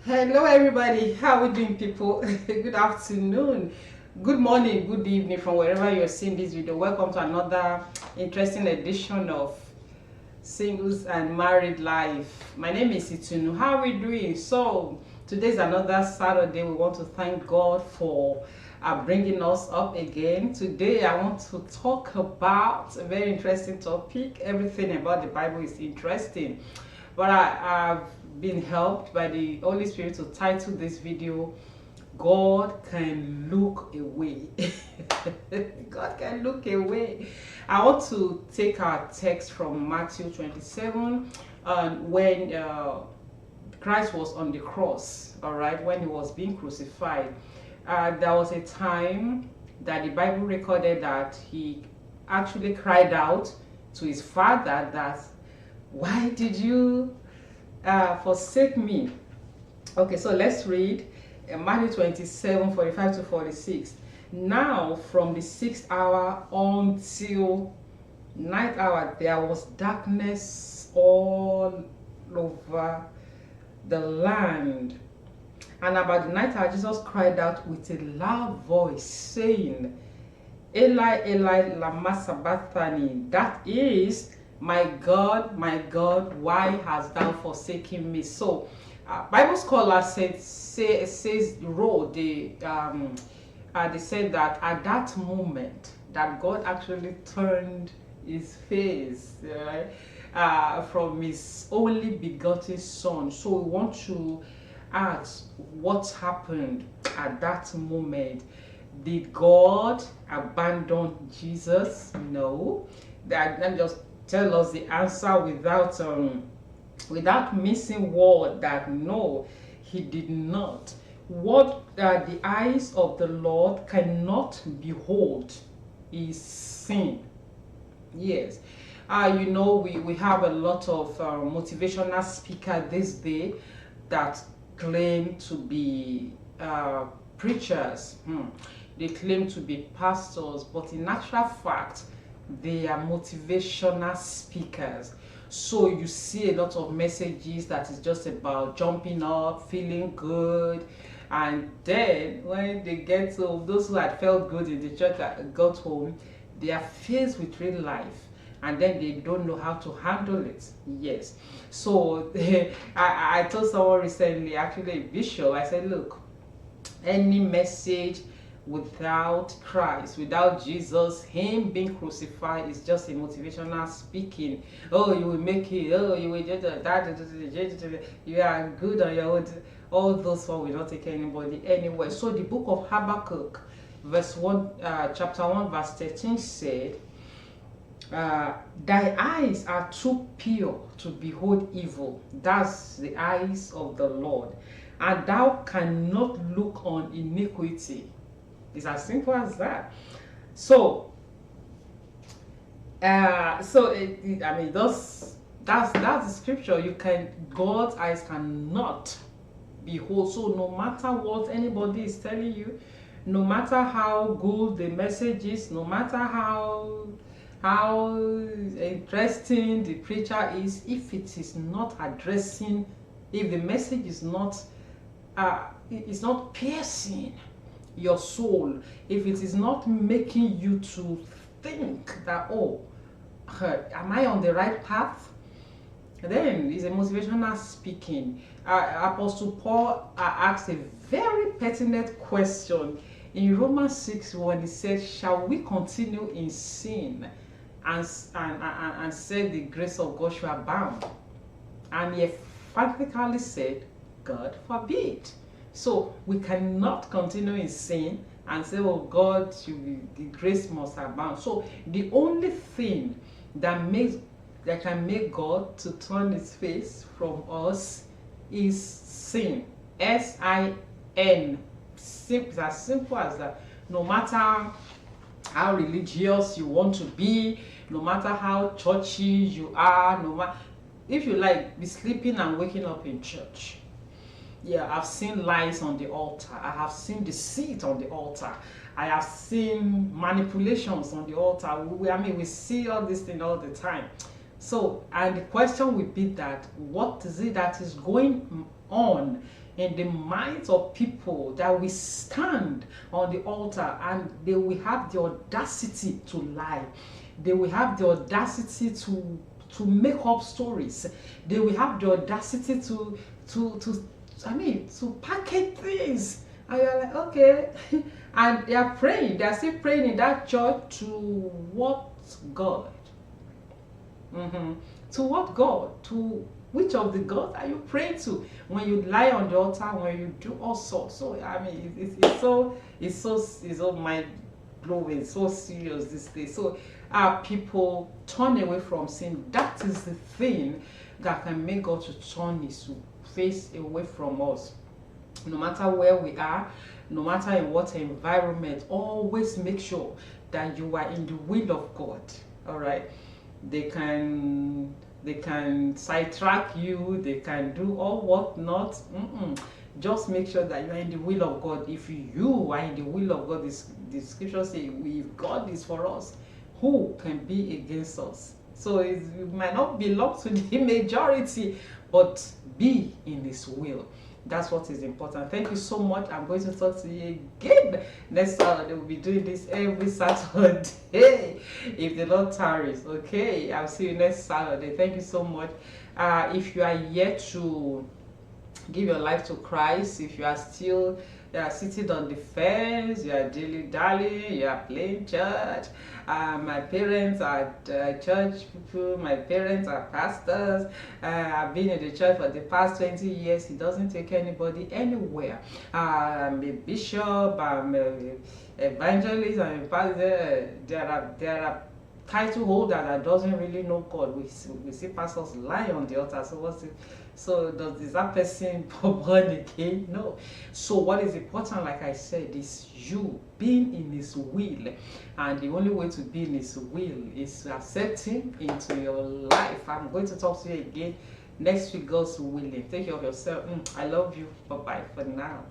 Hello everybody, how are we doing people? Good afternoon, good morning, good evening from wherever you're seeing this video. Welcome to another interesting edition of Singles and Married Life. My name is Itunu. How are we doing? So today's another Saturday. We want to thank God for bringing us up again. Today I want to talk about a very interesting topic. Everything about the Bible is interesting, but I've been helped by the Holy Spirit to title this video God Can Look Away. God can look away. I want to take our text from Matthew 27, when Christ was on the cross, all right, when he was being crucified. There was a time that the Bible recorded that he actually cried out to his father that, why did you forsake me? Okay, so let's read Matthew 27, 45 to 46. Now from the 6th hour until night hour, there was darkness all over the land. And about the night hour, Jesus cried out with a loud voice, saying, Eli, Eli, lama sabachthani. That is, my God, why hast thou forsaken me? So, Bible scholars they said that at that moment that God actually turned his face, right, from his only begotten son. So we want to ask what happened at that moment. Did God abandon Jesus? No. That just tell us the answer without missing word, that no, he did not. What the eyes of the Lord cannot behold is sin. Yes. We have a lot of motivational speakers this day that claim to be preachers. They claim to be pastors, but in actual fact, they are motivational speakers. So you see a lot of messages that is just about jumping up, feeling good, and then when they get home, those who had felt good in the church got home, they are faced with real life, and then they don't know how to handle it. Yes. So I told someone recently, actually a bishop, I said, look, any message without Christ, without Jesus, him being crucified, is just a motivational speaking. Oh, you will make it. Oh, you will just you are good on your own. All those one will not take anybody anywhere. So the book of Habakkuk, chapter 1, verse 13 said, thy eyes are too pure to behold evil. That's the eyes of the Lord. And thou cannot look on iniquity. It's as simple as that. So, that's the scripture. God's eyes cannot behold. So no matter what anybody is telling you, no matter how good the message is, no matter how interesting the preacher is, if it is not addressing, if the message is not piercing your soul, if it is not making you to think that, oh, am I on the right path, then it's a motivational speaking. Apostle Paul asked a very pertinent question in Romans 6 when he said, shall we continue in sin and say the grace of God shall abound? And he emphatically said, God forbid. So we cannot continue in sin and say, oh, God, the grace must abound. So the only thing that can make God to turn his face from us is sin. S-I-N. It's as simple as that. No matter how religious you want to be, no matter how churchy you are, if you like, be sleeping and waking up in church. Yeah, I've seen lies on the altar. I have seen deceit on the altar. I have seen manipulations on the altar. We see all these things all the time. So, and the question will be that, what is it that is going on in the minds of people that we stand on the altar and they will have the audacity to lie. They will have the audacity to make up stories. They will have the audacity to package things. And you're like, okay. And they are praying. They are still praying in that church to what God? To what God? To which of the gods are you praying to? When you lie on the altar, when you do all sorts. So it's so mind blowing, so serious this day. So people turn away from sin. That is the thing that can make God to turn his face away from us. No matter where we are, no matter in what environment, always make sure that you are in the will of God. All right. They can sidetrack you, they can do all what not. Just make sure that you are in the will of God. If you are in the will of God, the scripture says, if God is for us, who can be against us? So it might not belong to the majority, but be in his will. That's what is important. Thank you so much. I'm going to talk to you again next Saturday. We'll be doing this every Saturday if the Lord tarries. Okay, I'll see you next Saturday. Thank you so much. If you are yet to give your life to Christ, if you are still sitting on the fence, you are dilly-dally, you are playing church. My parents are church people, my parents are pastors. I've been in the church for the past 20 years. He doesn't take anybody anywhere. I'm a bishop, I'm an evangelist, I'm a pastor. There are title holder that doesn't really know God. We see pastors lie on the altar. So is that person born again? No. So what is important, like I said, is you being in his will. And the only way to be in his will is to accept him into your life. I'm going to talk to you again next week, God's willing. Take care of yourself. I love you. Bye-bye for now.